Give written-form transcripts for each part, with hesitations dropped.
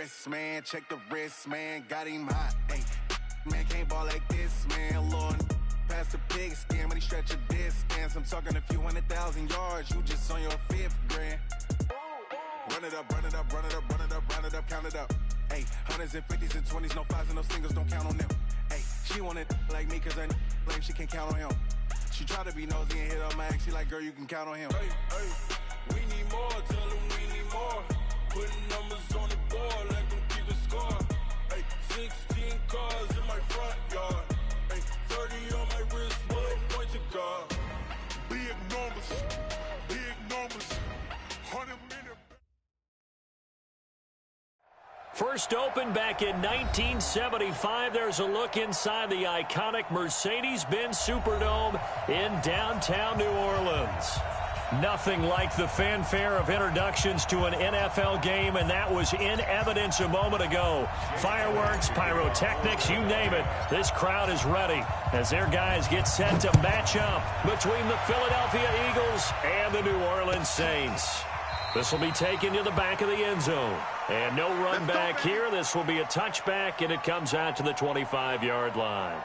wrist, man. Check the wrist, man. Got him hot. Hey, man, can't ball like this, man. Lord, past the pig skin, but he stretch a distance. I'm talking a few 100,000 yards. You just on your 5th grand. Run it up, run it up, run it up, run it up, run it up, count it up. Hey, hundreds and 50s and 20s, no 5s and no singles, don't count on them. Hey, she want it like me, cause I like she can't count on him. She try to be nosy and hit up my ex. She like, girl, you can count on him. Hey, hey, we need more, tell them we need more. Putting numbers on the board, let them keep it score. Hey, 16 cars in my front yard. Hey, 30 on my wrist, one point to God. Big numbers, 100 minute. First opened back in 1975. There's a look inside the iconic Mercedes-Benz Superdome in downtown New Orleans. Nothing like the fanfare of introductions to an NFL game, and that was in evidence a moment ago. Fireworks, pyrotechnics, you name it. This crowd is ready as their guys get set to match up between the Philadelphia Eagles and the New Orleans Saints. This will be taken to the back of the end zone. And no run back here. This will be a touchback, and it comes out to the 25-yard line.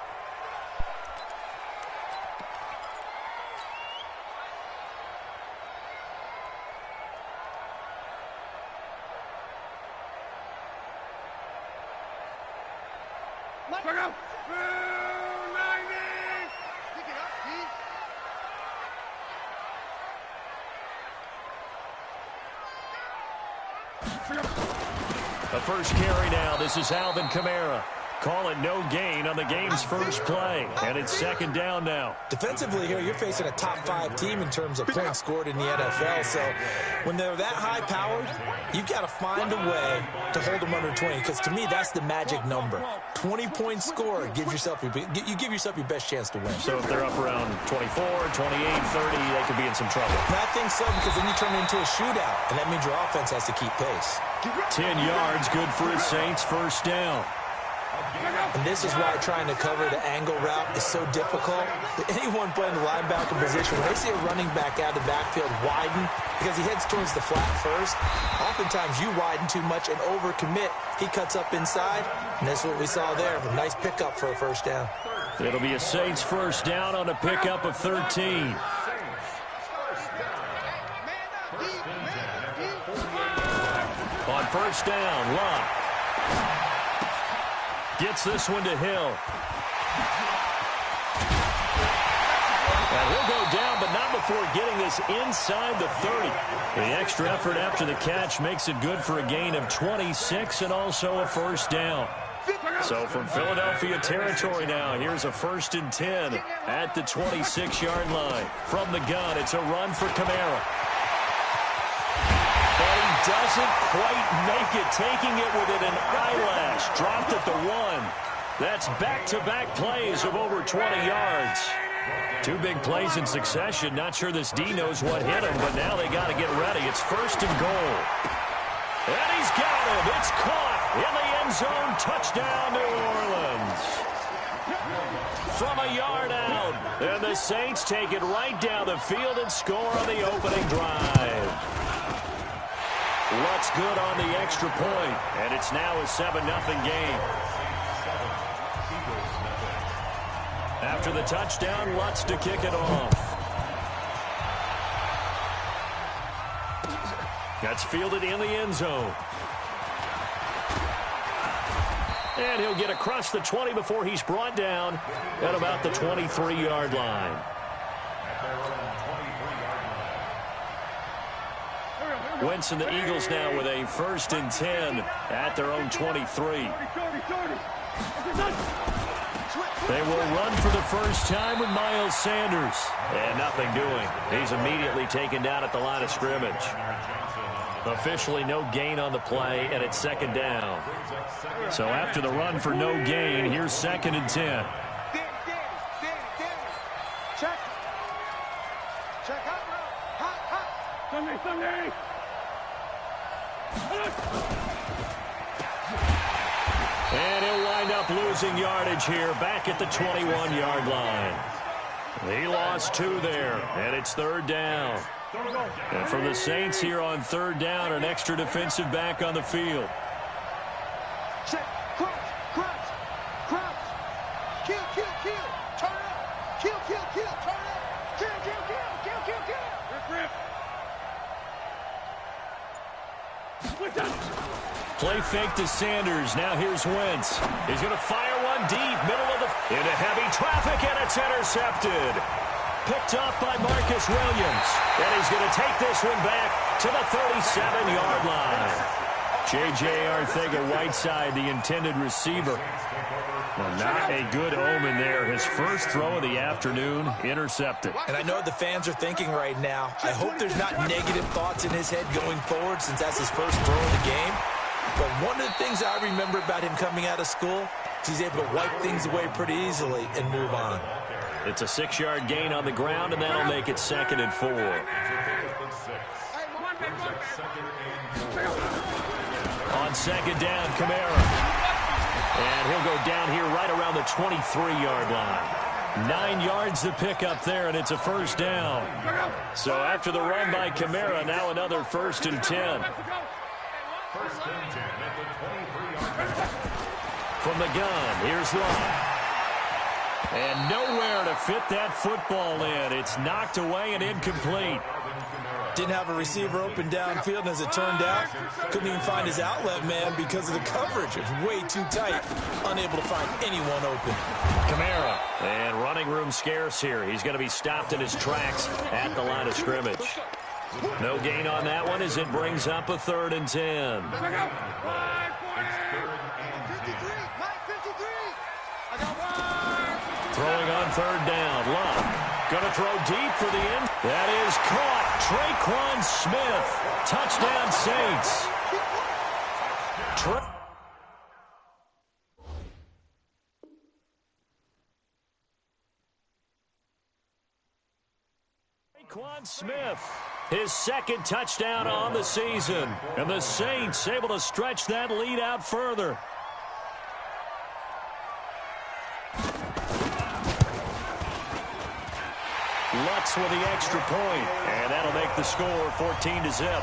The first carry now. This is Alvin Kamara. Call it no gain on the game's first play. And it's second down now. Defensively here, you're facing a top-5 team in terms of points scored in the NFL. So when they're that high-powered, you've got to find a way to hold them under 20. Because to me, that's the magic number. 20-point score gives yourself you give yourself your best chance to win. So if they're up around 24, 28, 30, they could be in some trouble. And I think so, because then you turn it into a shootout. And that means your offense has to keep pace. 10 yards, good for the Saints, first down. And this is why trying to cover the angle route is so difficult. Anyone playing the linebacker position, when they see a running back out of the backfield widen, because he heads towards the flat first, oftentimes you widen too much and overcommit. He cuts up inside, and that's what we saw there. A nice pickup for a first down. It'll be a Saints first down on a pickup of 13. On first down, Lott gets this one to Hill. And he'll go down, but not before getting this inside the 30. The extra effort after the catch makes it good for a gain of 26 and also a first down. So from Philadelphia territory now, here's a 1st and 10 at the 26-yard line. From the gun, it's a run for Kamara. Doesn't quite make it, taking it within an eyelash. Dropped at the 1. That's back-to-back plays of over 20 yards. 2 big plays in succession. Not sure this D knows what hit him, but now they got to get ready. It's 1st and goal. And he's got him. It's caught in the end zone. Touchdown, New Orleans. From a yard out. And the Saints take it right down the field and score on the opening drive. Lutt's good on the extra point, and it's now a 7-0 game. After the touchdown, Lutt's to kick it off. That's fielded in the end zone. And he'll get across the 20 before he's brought down at about the 23-yard line. Wentz and the Eagles now with a 1st and 10 at their own 23. They will run for the first time with Miles Sanders. And nothing doing. He's immediately taken down at the line of scrimmage. Officially no gain on the play, and it's 2nd down. So after the run for no gain, here's 2nd and 10. Sunday. And he'll wind up losing yardage here back at the 21-yard line. He lost 2 there, and it's 3rd down. And for the Saints here on 3rd down, an extra defensive back on the field. Check. Crouch. Crouch. Crouch. Kill, kill, kill. Turn up. Kill, kill, kill. Turn up. Kill, kill, kill. Kill, kill, kill. Rip, rip. Play fake to Sanders. Now here's Wentz. He's going to fire one deep, middle of the... into heavy traffic, and it's intercepted. Picked off by Marcus Williams. And he's going to take this one back to the 37-yard line. J.J. Arcega-Whiteside, the intended receiver. Well, not a good omen there. His first throw of the afternoon, intercepted. And I know what the fans are thinking right now. I hope there's not negative thoughts in his head going forward since that's his first throw of the game. But one of the things I remember about him coming out of school is he's able to wipe things away pretty easily and move on. It's a 6-yard gain on the ground, and that'll make it 2nd and 4. On 2nd down, Kamara. And he'll go down here right around the 23-yard line. 9 yards to pick up there, and it's a first down. So after the run by Kamara, now another 1st and 10. From the gun, here's Love. And nowhere to fit that football in. It's knocked away and incomplete. Didn't have a receiver open downfield, and as it turned out, couldn't even find his outlet man because of the coverage. It was way too tight, unable to find anyone open. Kamara, and running room scarce here. He's going to be stopped in his tracks at the line of scrimmage. No gain on that one as it brings up a 3rd and 10. Throwing on 3rd down, Love. Going to throw deep for the end. That is caught. Traquan Smith. Touchdown, Saints. Traquan Smith. His 2nd touchdown on the season. And the Saints able to stretch that lead out further. Lutz with the extra point, and that'll make the score 14-0.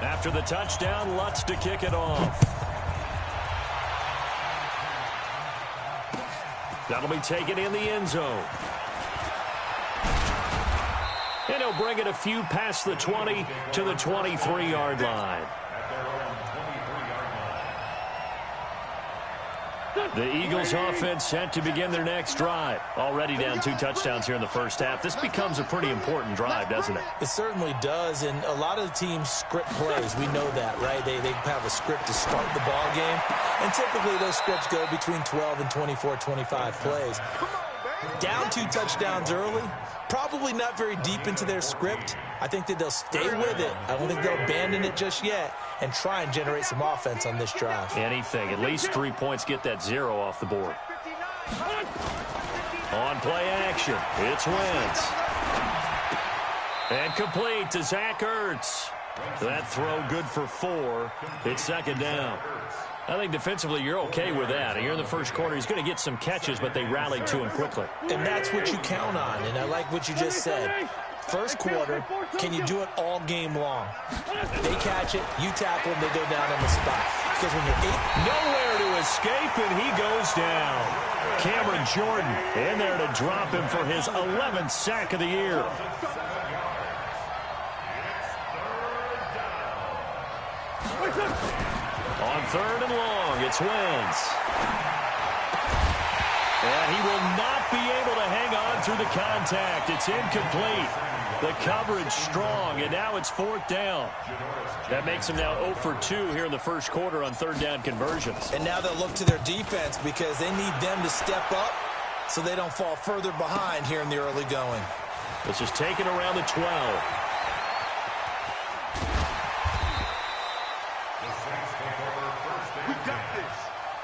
After the touchdown, Lutz to kick it off. That'll be taken in the end zone. And he'll bring it a few past the 20 to the 23-yard line. The Eagles offense set to begin their next drive. Already down 2 touchdowns here in the first half. This becomes a pretty important drive, doesn't it? It certainly does, and a lot of the teams script plays. We know that, right? They have a script to start the ball game, and typically those scripts go between 12 and 24, 25 plays. Down 2 touchdowns early, probably not very deep into their script. I think that they'll stay with it. I don't think they'll abandon it just yet and try and generate some offense on this drive. Anything. At least 3 points, get that 0 off the board. On play action, it's Wentz. And complete to Zach Ertz. That throw good for 4. It's 2nd down. I think defensively you're okay with that. Here in the first quarter, he's going to get some catches, but they rallied to him quickly. And that's what you count on, and I like what you just said. First quarter, can you do it all game long? They catch it, you tackle them, they go down on the spot. Because when you're 8... Nowhere to escape, and he goes down. Cameron Jordan in there to drop him for his 11th sack of the year. On 3rd and long, it's Wentz. And he will not be able to hang on through the contact. It's incomplete. The coverage strong, and now it's 4th down. That makes him now 0 for 2 here in the first quarter on 3rd down conversions. And now they'll look to their defense because they need them to step up so they don't fall further behind here in the early going. This is taken around the 12. We got this.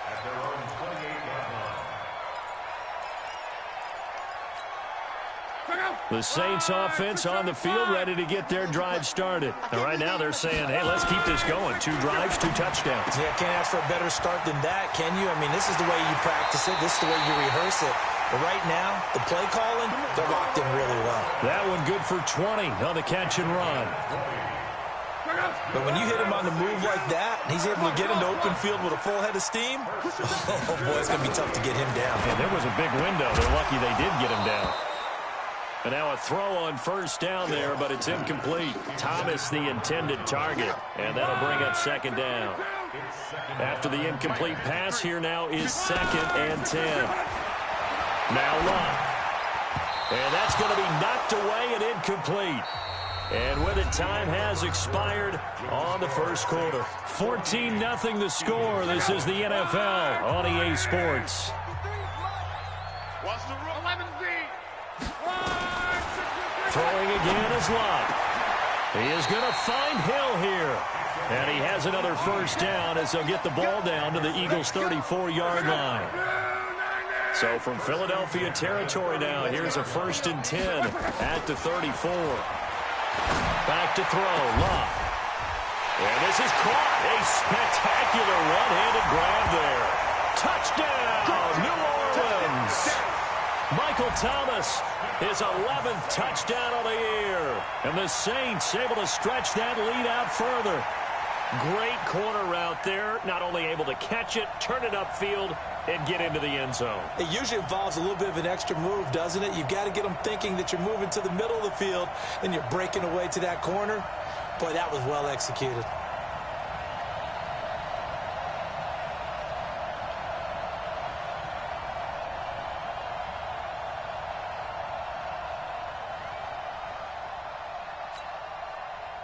At their own 28-yard line. The Saints offense on the field, ready to get their drive started. And right now they're saying, hey, let's keep this going. 2 drives, 2 touchdowns. Yeah, can't ask for a better start than that, can you? I mean, this is the way you practice it. This is the way you rehearse it. But right now, the play calling, they're locked in really well. That one good for 20 on the catch and run. But when you hit him on the move like that, and he's able to get into open field with a full head of steam, oh, boy, it's going to be tough to get him down. Yeah, there was a big window. They're lucky they did get him down. And now a throw on first down there, but it's incomplete. Thomas the intended target, and that'll bring up second down. After the incomplete pass, here now is 2nd and 10. Now Lott. And that's going to be knocked away and incomplete. And with it, time has expired on the first quarter. 14-0 the score. This is the NFL on EA Sports. Throwing again is Lott. He is going to find Hill here. And he has another first down as they'll get the ball down to the Eagles' 34-yard line. So from Philadelphia territory now, here's a 1st and 10 at the 34. Back to throw, Lott. And this is caught. A spectacular one-handed grab there. Touchdown, New Orleans. Michael Thomas, his 11th touchdown of the year. And the Saints able to stretch that lead out further. Great corner route there. Not only able to catch it, turn it upfield, and get into the end zone. It usually involves a little bit of an extra move, doesn't it? You've got to get them thinking that you're moving to the middle of the field and you're breaking away to that corner. Boy, that was well executed.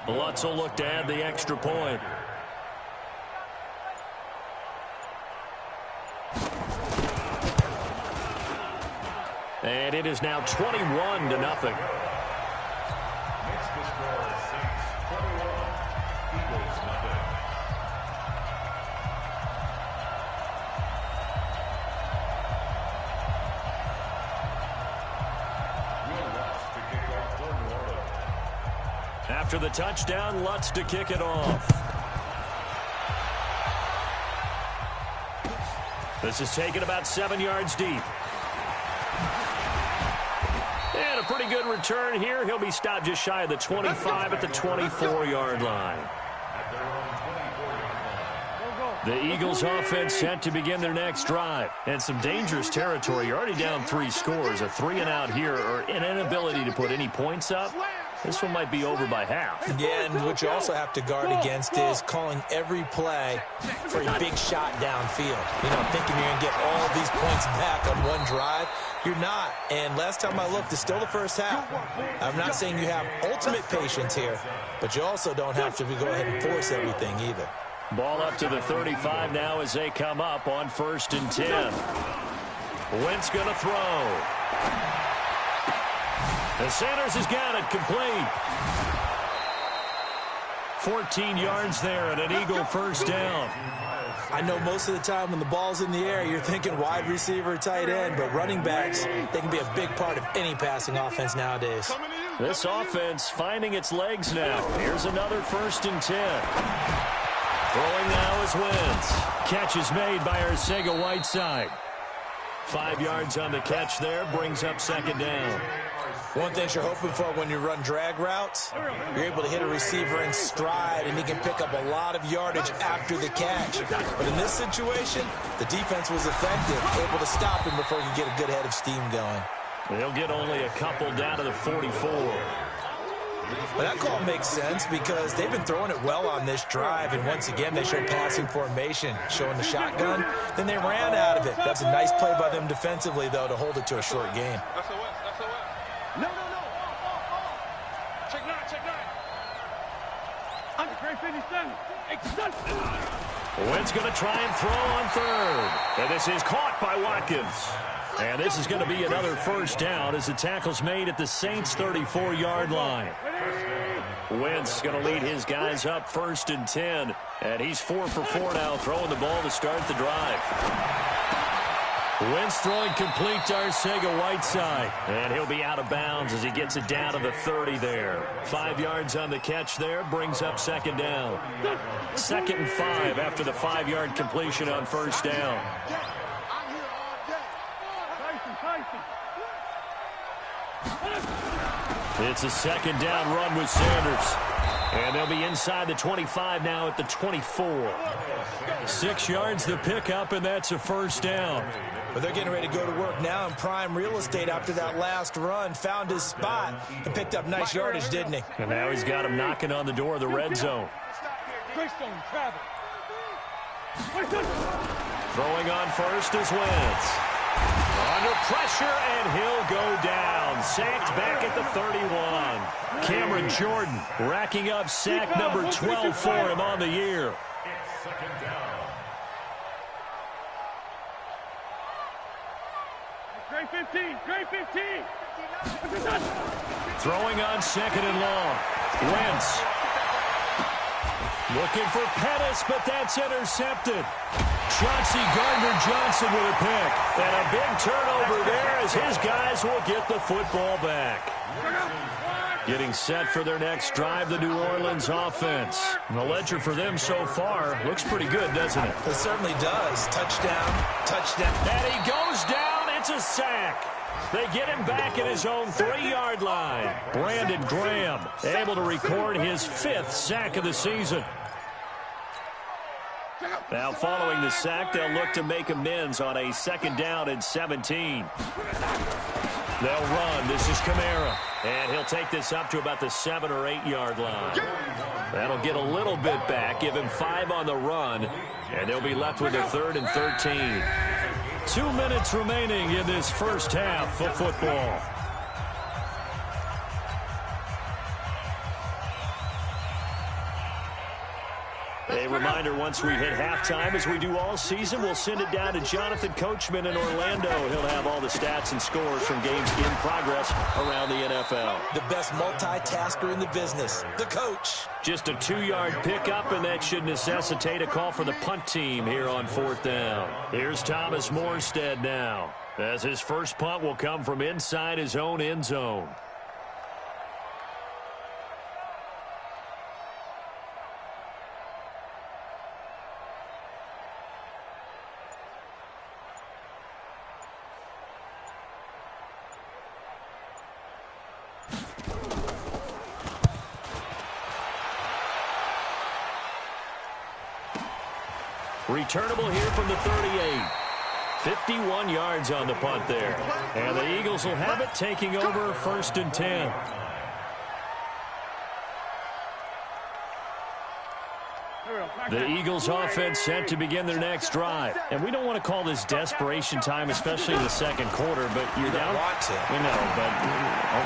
Lutz will look to add the extra point. And it is now 21-0. After the touchdown, Lutz to kick it off. This is taken about 7 yards deep. And a pretty good return here. He'll be stopped just shy of the 25 at the 24-yard line. The Eagles offense set to begin their next drive. And some dangerous territory. You're already down 3 scores. A 3-and-out here or an inability to put any points up. This one might be over by half. Yeah, and what you also have to guard against is calling every play for a big shot downfield. You know, thinking you're going to get all these points back on one drive. You're not. And last time I looked, it's still the first half. I'm not saying you have ultimate patience here, but you also don't have to go ahead and force everything either. Ball up to the 35 now as they come up on 1st and 10. Wentz going to throw. And Sanders has got it complete. 14 yards there and an Eagle first down. I know most of the time when the ball's in the air, you're thinking wide receiver, tight end, but running backs, they can be a big part of any passing offense nowadays. This offense finding its legs now. Here's another 1st and 10. Throwing now is Wentz. Catch is made by Arcega-Whiteside. 5 yards on the catch there, brings up 2nd down. One thing you're hoping for when you run drag routes, you're able to hit a receiver in stride, and he can pick up a lot of yardage after the catch. But in this situation, the defense was effective, able to stop him before he could get a good head of steam going. They'll get only a couple down to the 44. But that call makes sense because they've been throwing it well on this drive, and once again they showed passing formation, showing the shotgun. Then they ran out of it. That's a nice play by them defensively, though, to hold it to a short game. No. Check 9. Under grade 57. Wentz going to try and throw on 3rd. And this is caught by Watkins. And this is going to be another first down as the tackle's made at the Saints' 34-yard line. Wentz going to lead his guys up 1st and 10. And he's 4 for 4 now, throwing the ball to start the drive. Wentz throwing complete to Arcega-Whiteside. And he'll be out of bounds as he gets it down to the 30 there. 5 yards on the catch there, brings up second down. 2nd and 5 after the 5-yard completion on first down. It's a second down run with Sanders. And they'll be inside the 25 now at the 24. 6 yards the pickup, and that's a first down. But they're getting ready to go to work now in prime real estate after that last run. Found his spot and picked up nice yardage, didn't he? And now he's got him knocking on the door of the red zone. Throwing on first is Wentz. Under pressure, and he'll go down. Sacked back at the 31. Cameron Jordan racking up sack number 12 for him on the year. Great 15, great 15. Throwing on 2nd and long. Wentz looking for Pettis, but that's intercepted. Chauncey Gardner-Johnson with a pick. And a big turnover there as his guys will get the football back. Getting set for their next drive, the New Orleans offense. And the ledger for them so far looks pretty good, doesn't it? It certainly does. Touchdown, touchdown. And he goes down. It's a sack. They get him back at his own 3-yard line. Brandon Graham able to record his 5th sack of the season. Now following the sack, they'll look to make amends on a 2nd down and 17. They'll run. This is Kamara. And he'll take this up to about the 7 or 8 yard line. That'll get a little bit back, give him 5 on the run, and they'll be left with a 3rd and 13. 2 minutes remaining in this first half of football. A reminder, once we hit halftime, as we do all season, we'll send it down to Jonathan Coachman in Orlando. He'll have all the stats and scores from games in progress around the NFL. The best multitasker in the business, the coach. Just a 2-yard pickup, and that should necessitate a call for the punt team here on 4th down. Here's Thomas Morstead now, as his first punt will come from inside his own end zone. Returnable here from the 38. 51 yards on the punt there. And the Eagles will have it, taking over 1st and 10. The Eagles offense set to begin their next drive. And we don't want to call this desperation time, especially in the 2nd quarter, but you're down. Want to. We know, but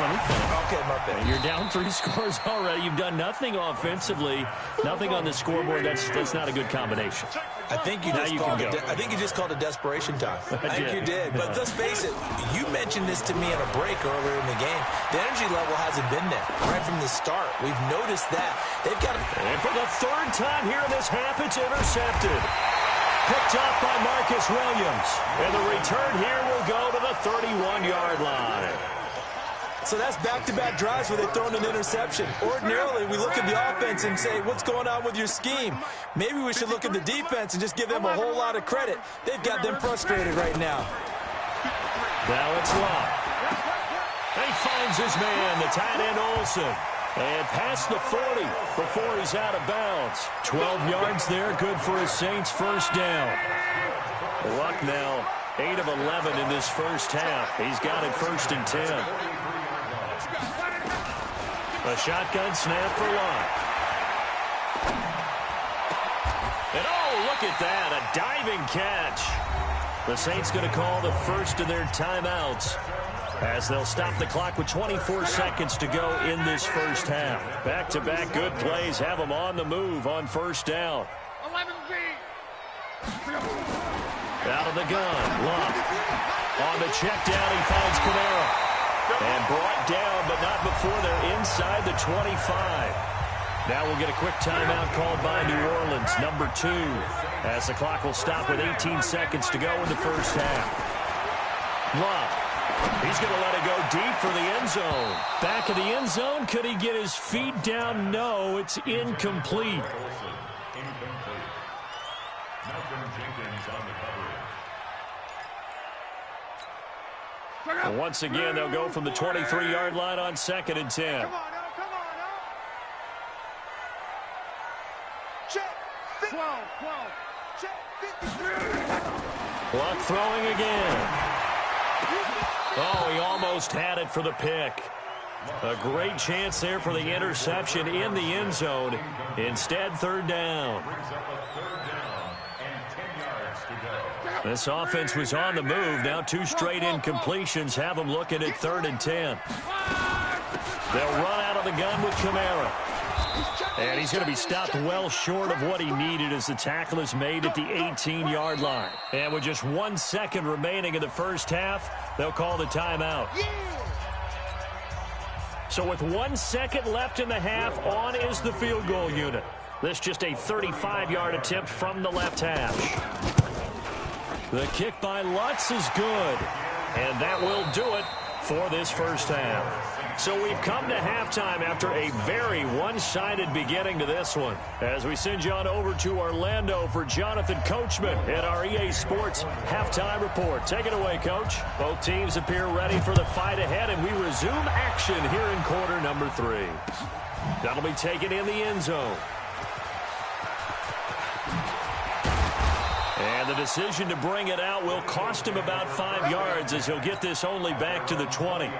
let me finish. Okay, my bad. You're down 3 scores already. You've done nothing offensively, nothing on the scoreboard. That's not a good combination. I think you just called it desperation time. I think you did. But let's face it, you mentioned this to me in a break earlier in the game. The energy level hasn't been there right from the start. We've noticed that. They've got and for the 3rd time here in this half, it's intercepted. Picked up by Marcus Williams. And the return here will go to the 31-yard line. So that's back-to-back drives where they've thrown an interception. Ordinarily, we look at the offense and say, what's going on with your scheme? Maybe we should look at the defense and just give them a whole lot of credit. They've got them frustrated right now. Now it's Locke. He finds his man, the tight end Olsen. And past the 40 before he's out of bounds. 12 yards there, good for his Saints' first down. Luck now 8 of 11 in this first half. He's got it 1st and 10. A shotgun snap for Locke. And oh, look at that, a diving catch. The Saints going to call the first of their timeouts as they'll stop the clock with 24 seconds to go in this first half. Back-to-back good plays have them on the move on 1st down. 11B. Out of the gun, Locke. On the check down, he finds Kamara. And brought down, but not before they're inside the 25. Now we'll get a quick timeout called by New Orleans, number 2, as the clock will stop with 18 seconds to go in the first half. Love. He's going to let it go deep for the end zone. Back of the end zone. Could he get his feet down? No, it's incomplete. And once again, they'll go from the 23-yard line on 2nd and 10. Come on now. Check. 12. Check. 53. Clock throwing again. Oh, he almost had it for the pick. A great chance there for the interception in the end zone. Instead, 3rd down. This offense was on the move. Now 2 straight incompletions have them looking at 3rd and 10. They'll run out of the gun with Kamara. And he's going to be stopped well short of what he needed as the tackle is made at the 18-yard line. And with just 1 second remaining in the first half, they'll call the timeout. So with 1 second left in the half, on is the field goal unit. This just a 35-yard attempt from the left hash. The kick by Lutz is good. And that will do it for this first half. So we've come to halftime after a very one-sided beginning to this one. As we send you on over to Orlando for Jonathan Coachman at our EA Sports Halftime Report. Take it away, Coach. Both teams appear ready for the fight ahead, and we resume action here in quarter number 3. That'll be taken in the end zone. And the decision to bring it out will cost him about 5 yards as he'll get this only back to the 20.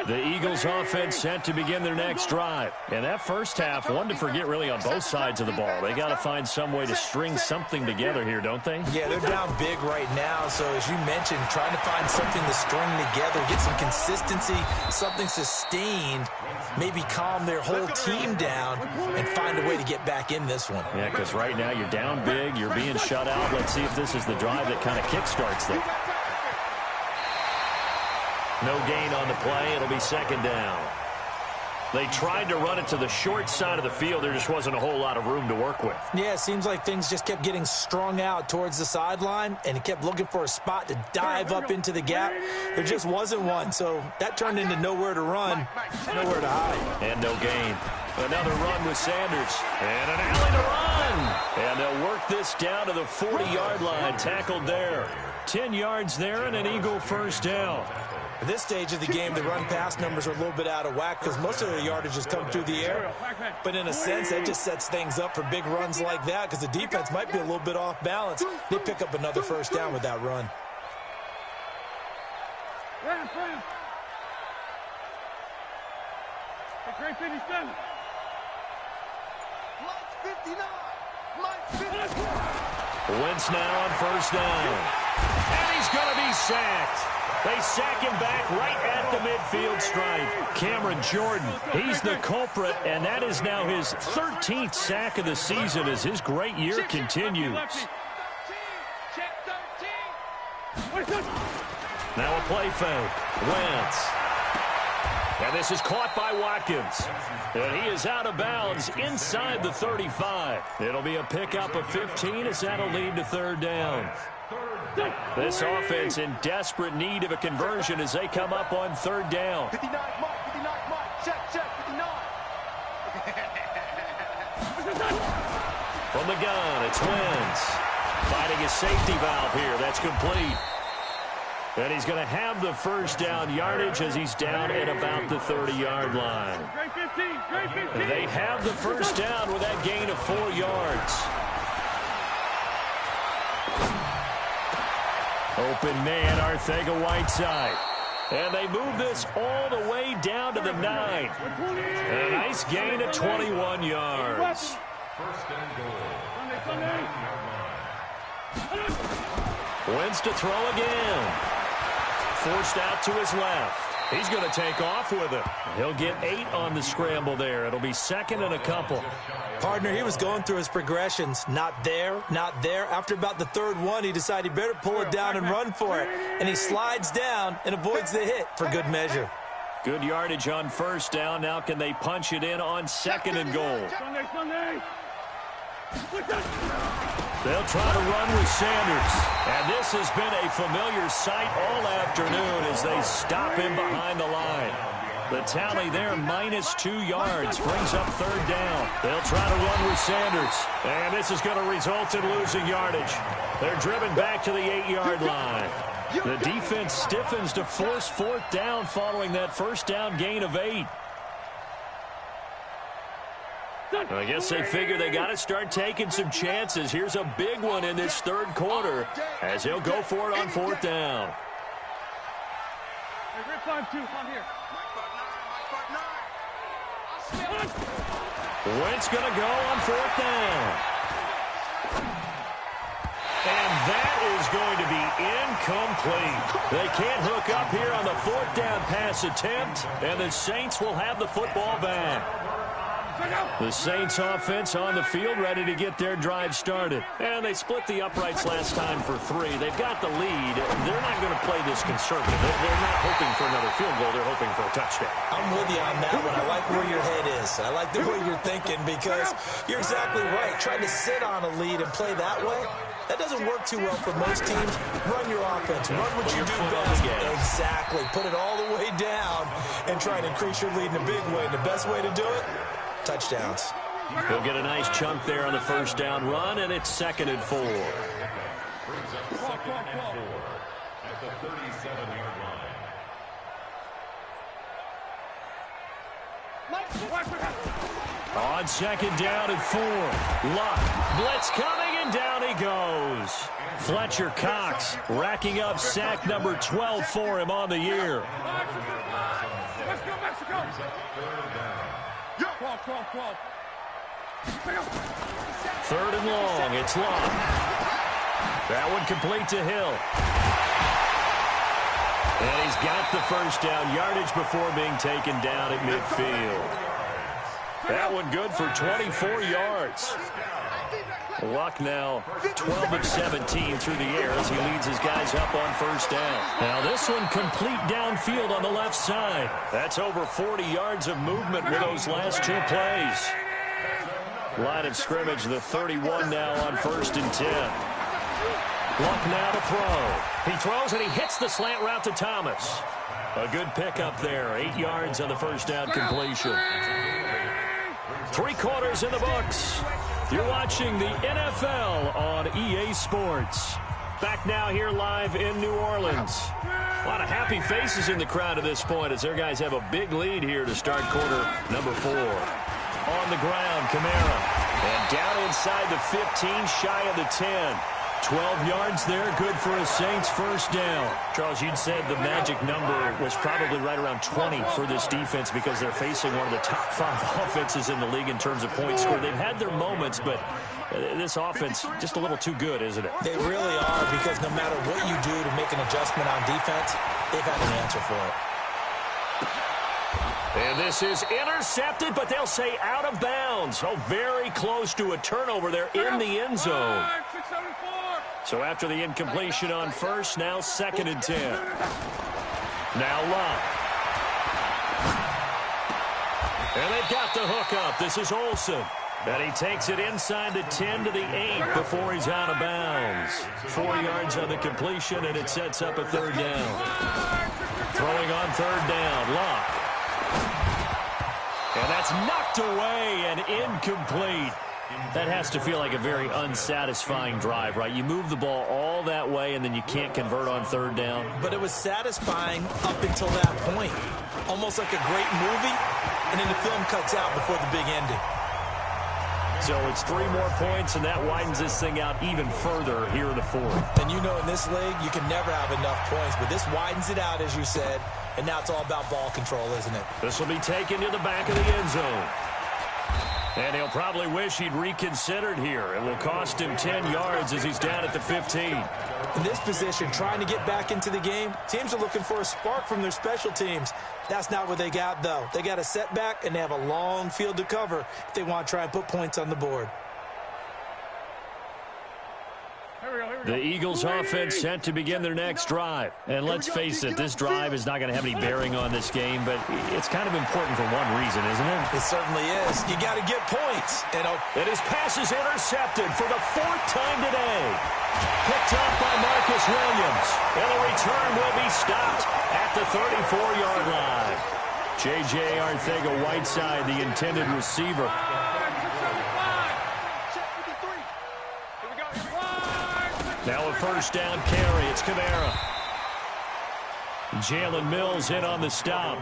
The Eagles offense set to begin their next drive. And that first half, one to forget really on both sides of the ball. They got to find some way to string something together here, don't they? Yeah, they're down big right now. So as you mentioned, trying to find something to string together, get some consistency, something sustained, maybe calm their whole team down and find a way to get back in this one. Yeah, because right now you're down big, you're being shut out. Let's see if this is the drive that kind of kickstarts them. No gain on the play. It'll be 2nd down. They tried to run it to the short side of the field. There just wasn't a whole lot of room to work with. Yeah, it seems like things just kept getting strung out towards the sideline, and he kept looking for a spot to dive up into the gap. There just wasn't one, so that turned into nowhere to run, nowhere to hide. And no gain. Another run with Sanders. And an alley to run. And they'll work this down to the 40-yard line. Tackled there. 10 yards there and an Eagle first down. At this stage of the game, the run-pass numbers are a little bit out of whack because most of their yardage has come through the air. But in a sense, that just sets things up for big runs like that because the defense might be a little bit off balance. They pick up another first down with that run. Wentz now on first down. And he's going to be sacked. They sack him back right at the midfield stripe. Cameron Jordan, he's the culprit, and that is now his 13th sack of the season as his great year continues. Now a play fake. Wentz. And this is caught by Watkins. And he is out of bounds inside the 35. It'll be a pickup of 15 as that'll lead to 3rd down. This offense in desperate need of a conversion as they come up on 3rd down. 59, Mike, check, 59. From the gun, it's Wentz. Fighting a safety valve here. That's complete. And he's going to have the first down yardage as he's down at about the 30-yard line. They have the first down with that gain of 4 yards. Open man, Arcega-Whiteside. And they move this all the way down to the 9. A nice gain of 21 yards. Wentz to throw again. Forced out to his left. He's going to take off with it. He'll get 8 on the scramble there. It'll be 2nd and a couple. Partner, he was going through his progressions. Not there, not there. After about the 3rd one, he decided he better pull it down and run for it. And he slides down and avoids the hit for good measure. Good yardage on first down. Now can they punch it in on 2nd and goal? They'll try to run with Sanders. And this has been a familiar sight all afternoon as they stop him behind the line. The tally there, -2 yards, brings up third down. They'll try to run with Sanders. And this is going to result in losing yardage. They're driven back to the 8-yard line. The defense stiffens to force fourth down following that first down gain of 8. I guess they figure they got to start taking some chances. Here's a big one in this third quarter as he'll go for it on fourth down. Wentz going to go on fourth down. And that is going to be incomplete. They can't hook up here on the fourth down pass attempt, and the Saints will have the football back. The Saints offense on the field ready to get their drive started. And they split the uprights last time for 3. They've got the lead. They're not going to play this conservative. They're not hoping for another field goal. They're hoping for a touchdown. I'm with you on that one. I like where your head is. I like the way you're thinking because you're exactly right. Trying to sit on a lead and play that way, that doesn't work too well for most teams. Run your offense. Run what you do best. Exactly. Put it all the way down and try to increase your lead in a big way. And the best way to do it, touchdowns. He'll get a nice chunk there on the first down run, and it's 2nd and 4. On 2nd down and 4. Luck. Blitz coming, and down he goes. Fletcher Cox racking up sack number 12 for him on the year. Let's go, Mexico! 12. 3rd and long. It's Long. That one complete to Hill. And he's got the first down yardage before being taken down at midfield. That one good for 24 yards. Luck now 12 of 17 through the air as he leads his guys up on first down. Now this one complete downfield on the left side. That's over 40 yards of movement with those last 2 plays. Line of scrimmage, the 31 now on 1st and 10. Luck now to throw. He throws and he hits the slant route to Thomas. A good pickup there. 8 yards on the first down completion. 3 quarters in the books. You're watching the NFL on EA Sports. Back now here live in New Orleans. A lot of happy faces in the crowd at this point as their guys have a big lead here to start quarter number 4. On the ground, Kamara. And down inside the 15, shy of the 10. 12 yards there, good for a Saints first down. Charles, you'd said the magic number was probably right around 20 for this defense because they're facing one of the top 5 offenses in the league in terms of points scored. They've had their moments, but this offense just a little too good, isn't it? They really are because no matter what you do to make an adjustment on defense, they've had an answer for it. And this is intercepted, but they'll say out of bounds. Oh, very close to a turnover there in the end zone. So after the incompletion on first, now 2nd and 10. Now Luck. And they've got the hookup. This is Olsen. And he takes it inside the 10 to the 8 before he's out of bounds. 4 yards on the completion, and it sets up a 3rd down. Throwing on 3rd down, Luck. And that's knocked away and incomplete. That has to feel like a very unsatisfying drive, right? You move the ball all that way, and then you can't convert on 3rd down. But it was satisfying up until that point. Almost like a great movie, and then the film cuts out before the big ending. So it's 3 more points, and that widens this thing out even further here in the 4th. And you know in this league, you can never have enough points, but this widens it out, as you said, and now it's all about ball control, isn't it? This will be taken to the back of the end zone. And he'll probably wish he'd reconsidered here. It will cost him 10 yards as he's down at the 15. In this position, trying to get back into the game, teams are looking for a spark from their special teams. That's not what they got, though. They got a setback, and they have a long field to cover if they want to try and put points on the board. Here we go. The Eagles offense set to begin their next drive. And let's face it, this drive is not going to have any bearing on this game, but it's kind of important for one reason, isn't it? It certainly is. You got to get points. And his pass is intercepted for the 4th time today. Picked up by Marcus Williams. And the return will be stopped at the 34-yard line. J.J. Arcega-Whiteside, the intended receiver. Now a first down carry. It's Kamara. Jalen Mills in on the stop.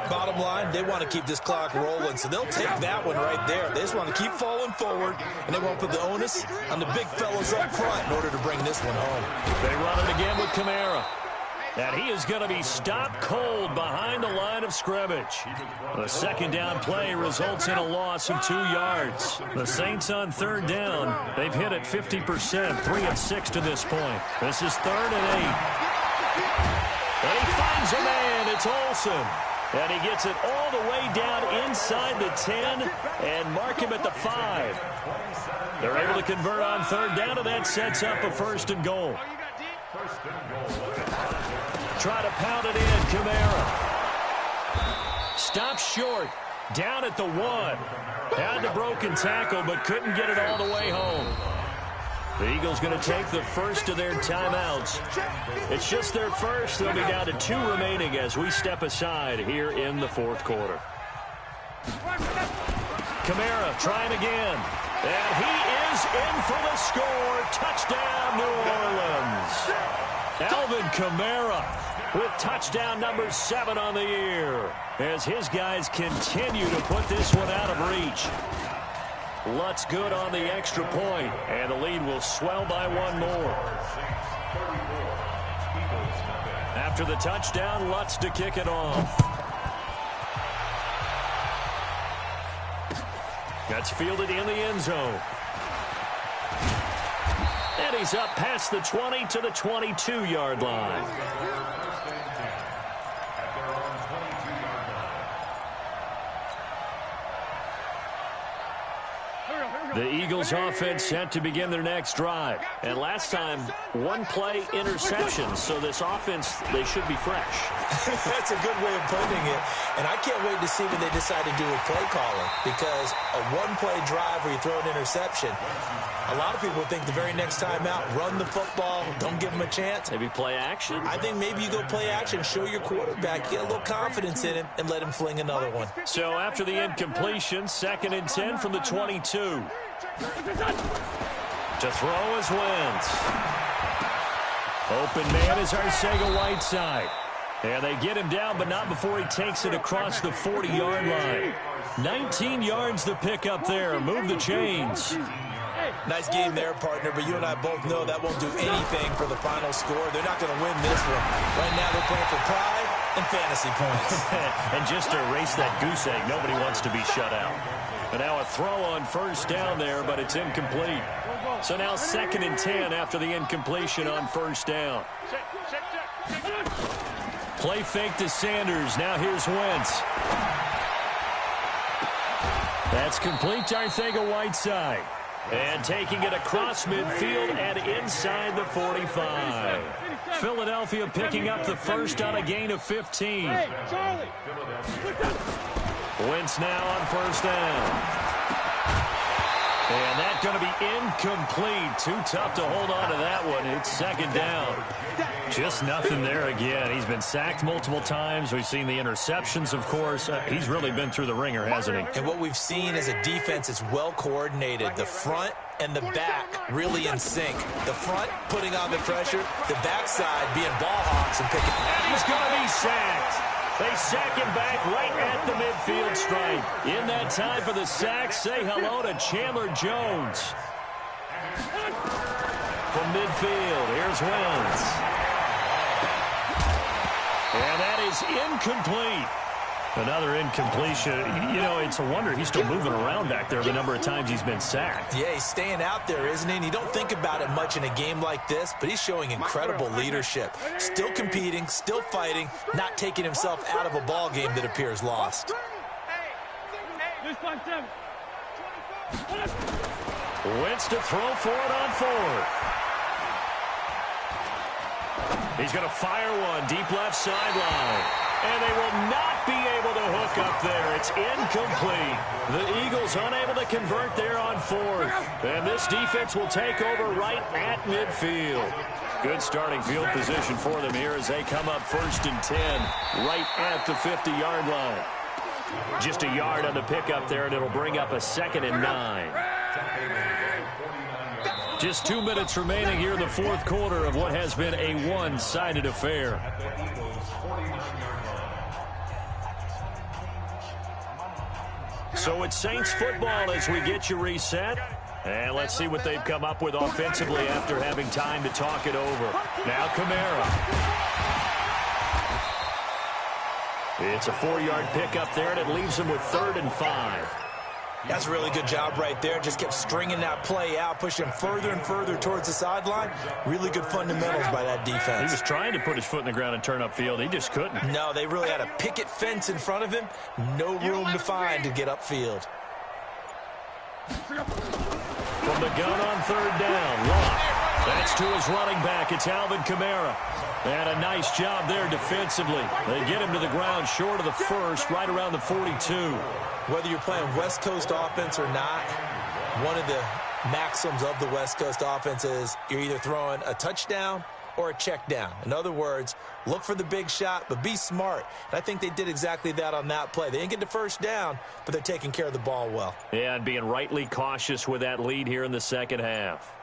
Bottom line, they want to keep this clock rolling, so they'll take that one right there. They just want to keep falling forward, and they won't put the onus on the big fellas up front in order to bring this one home. They run it again with Kamara. And he is going to be stopped cold behind the line of scrimmage. The second down play results in a loss of 2 yards. The Saints on third down. They've hit it 50%, 3 of 6 to this point. This is 3rd and 8. And he finds a man. It's Olsen. And he gets it all the way down inside the 10 and mark him at the 5. They're able to convert on third down, and that sets up a 1st and goal. Try to pound it in, Kamara. Stops short, down at the 1. Had the broken tackle, but couldn't get it all the way home. The Eagles going to take the first of their timeouts. It's just their first. They'll be down to 2 remaining as we step aside here in the 4th quarter. Kamara trying again. And he is in for the score. Touchdown, New Orleans. Alvin Kamara with touchdown number 7 on the year as his guys continue to put this one out of reach. Lutz good on the extra point, and the lead will swell by 1 more. After the touchdown, Lutz to kick it off. That's fielded in the end zone. And he's up past the 20 to the 22-yard line. The Eagles offense set to begin their next drive. And last time, 1-play interception. So this offense, they should be fresh. That's a good way of putting it. And I can't wait to see what they decide to do with play calling. Because a 1-play drive where you throw an interception, a lot of people think the very next time out, run the football, don't give them a chance. Maybe play action? I think maybe you go play action, show your quarterback, get a little confidence in him, and let him fling another one. So after the incompletion, 2nd and 10 from the 22. To throw is Wentz. Open man is Arcega-Whiteside. And they get him down, but not before he takes it across the 40-yard line. 19 yards to pick up there. Move the chains. Nice game there, partner, but you and I both know that won't do anything for the final score. They're not going to win this one. Right now they're playing for pride and fantasy points. And just to erase that goose egg, nobody wants to be shut out. And now a throw on first down there, but it's incomplete. So now 2nd and 10 after the incompletion on first down. Play fake to Sanders. Now here's Wentz. That's complete to Arcega-Whiteside. And taking it across midfield and inside the 45. Philadelphia picking up the first on a gain of 15. Wentz now on first down. And that's going to be incomplete. Too tough to hold on to that one. It's 2nd down. Just nothing there again. He's been sacked multiple times. We've seen the interceptions, of course. He's really been through the ringer, hasn't he? And what we've seen is a defense that's well coordinated. The front and the back really in sync. The front putting on the pressure, the backside being ball hawks and picking. And he's going to be sacked. They sack him back right at the midfield stripe. In that time for the sack, say hello to Chandler Jones. From midfield, here's Wentz. And that is incomplete. Another incompletion. You know, it's a wonder he's still moving around back there the number of times he's been sacked. Yeah, he's staying out there, isn't he? And you don't think about it much in a game like this, but he's showing incredible leadership. Still competing, still fighting, not taking himself out of a ball game that appears lost. Wentz to throw for it on 4th. He's going to fire one deep left sideline. And they will not be able to hook up there. It's incomplete. The Eagles unable to convert there on fourth. And this defense will take over right at midfield. Good starting field position for them here as they come up 1st and 10 right at the 50-yard line. Just a yard on the pickup there, and it'll bring up a 2nd and 9. Just 2 minutes remaining here in the fourth quarter of what has been a one-sided affair. So it's Saints football as we get you reset. And let's see what they've come up with offensively after having time to talk it over. Now Kamara. It's a 4-yard pickup there, and it leaves them with 3rd and 5. That's a really good job right there. Just kept stringing that play out, pushing him further and further towards the sideline. Really good fundamentals by that defense. He was trying to put his foot in the ground and turn upfield. He just couldn't. No, they really had a picket fence in front of him. No room to find to get upfield. From the gun on 3rd down, Locke. That's to his running back. It's Alvin Kamara. And a nice job there defensively. They get him to the ground short of the first, right around the 42. Whether you're playing West Coast offense or not, one of the maxims of the West Coast offense is you're either throwing a touchdown or a check down. In other words, look for the big shot, but be smart. And I think they did exactly that on that play. They didn't get the first down, but they're taking care of the ball well. Yeah, and being rightly cautious with that lead here in the second half.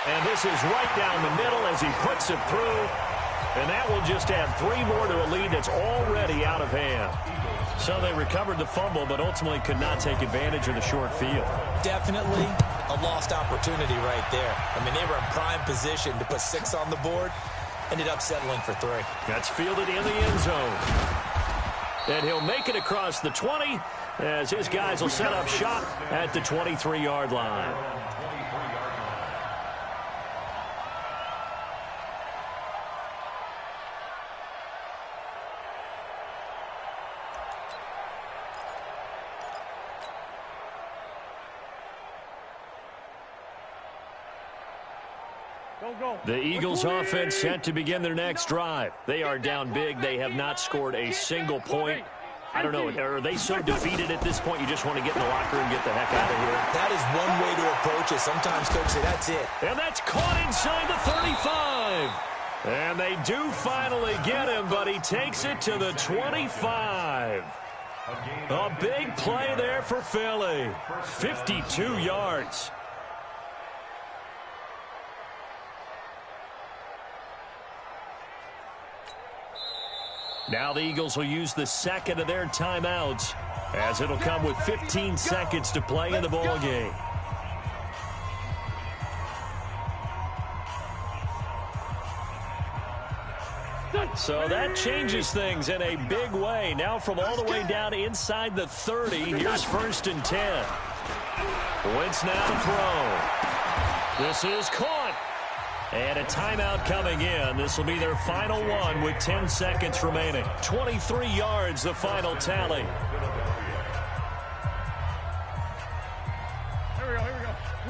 And this is right down the middle as he puts it through. And that will just add 3 more to a lead that's already out of hand. So they recovered the fumble, but ultimately could not take advantage of the short field. Definitely A lost opportunity right there. I mean, they were in prime position to put 6 on the board. Ended up settling for 3. That's fielded in the end zone. And he'll make it across the 20 as his guys will set up shop at the 23-yard line. The Eagles offense set to begin their next drive. They are down big. They have not scored a single point. I don't know, are they so defeated at this point you just want to get in the locker room and get the heck out of here? That is one way to approach it. Sometimes coaches say that's it. And that's caught inside the 35. And they do finally get him, but he takes it to the 25. A big play there for Philly. 52 yards. Now the Eagles will use the second of their timeouts as it'll come with 15 seconds to play in the ball game. So that changes things in a big way. Now from all the way down inside the 30, here's 1st and 10. Wentz now to throw. This is caught. And a timeout coming in. This will be their final one with 10 seconds remaining. 23 yards, the final tally. Here we go.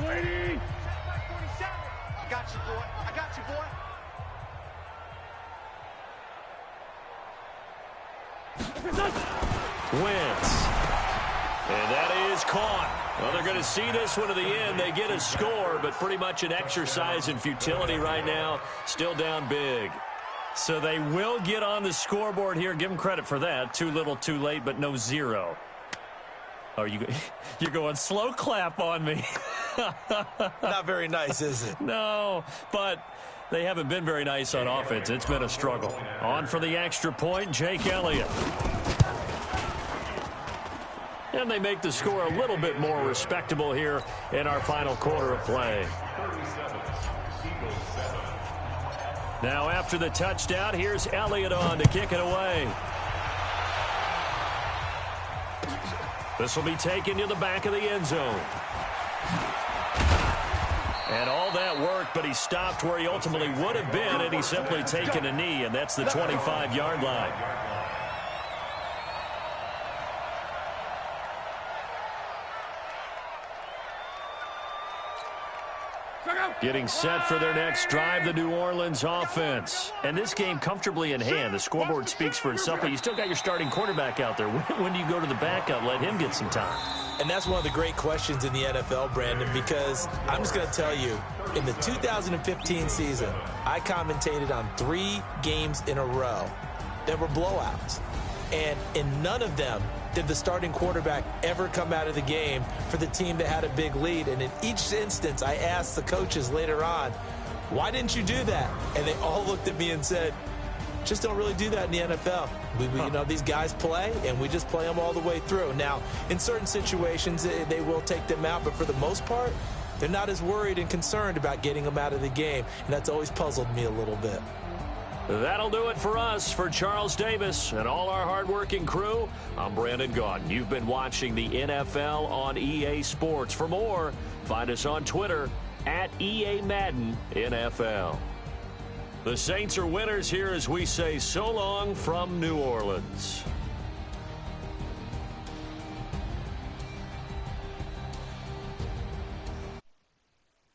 Lady! I got you, boy. I got you, boy. Wentz. And that is caught. Well, they're going to see this one to the end. They get a score, but pretty much an exercise in futility right now. Still down big. So they will get on the scoreboard here. Give them credit for that. Too little, too late, but no 0. Oh, you're going slow clap on me. Not very nice, is it? No, but they haven't been very nice on offense. It's been a struggle. On for the extra point, Jake Elliott. And they make the score a little bit more respectable here in our final quarter of play. Now after the touchdown, here's Elliott on to kick it away. This will be taken to the back of the end zone. And all that worked, but he stopped where he ultimately would have been, and he's simply taken a knee, and that's the 25-yard line. Getting set for their next drive, the New Orleans offense. And this game comfortably in hand. The scoreboard speaks for itself, but you still got your starting quarterback out there. When do you go to the backup, let him get some time? And that's one of the great questions in the NFL, Brandon, because I'm just going to tell you, in the 2015 season, I commentated on 3 games in a row that were blowouts. And in none of them did the starting quarterback ever come out of the game for the team that had a big lead. And in each instance, I asked the coaches later on, why didn't you do that? And they all looked at me and said, just don't really do that in the NFL. You know, these guys play, and we just play them all the way through. Now, in certain situations, they will take them out, but for the most part, they're not as worried and concerned about getting them out of the game, and that's always puzzled me a little bit. That'll do it for us. For Charles Davis and all our hardworking crew, I'm Brandon Gaudin. You've been watching the NFL on EA Sports. For more, find us on Twitter at EA Madden NFL. The Saints are winners here as we say so long from New Orleans.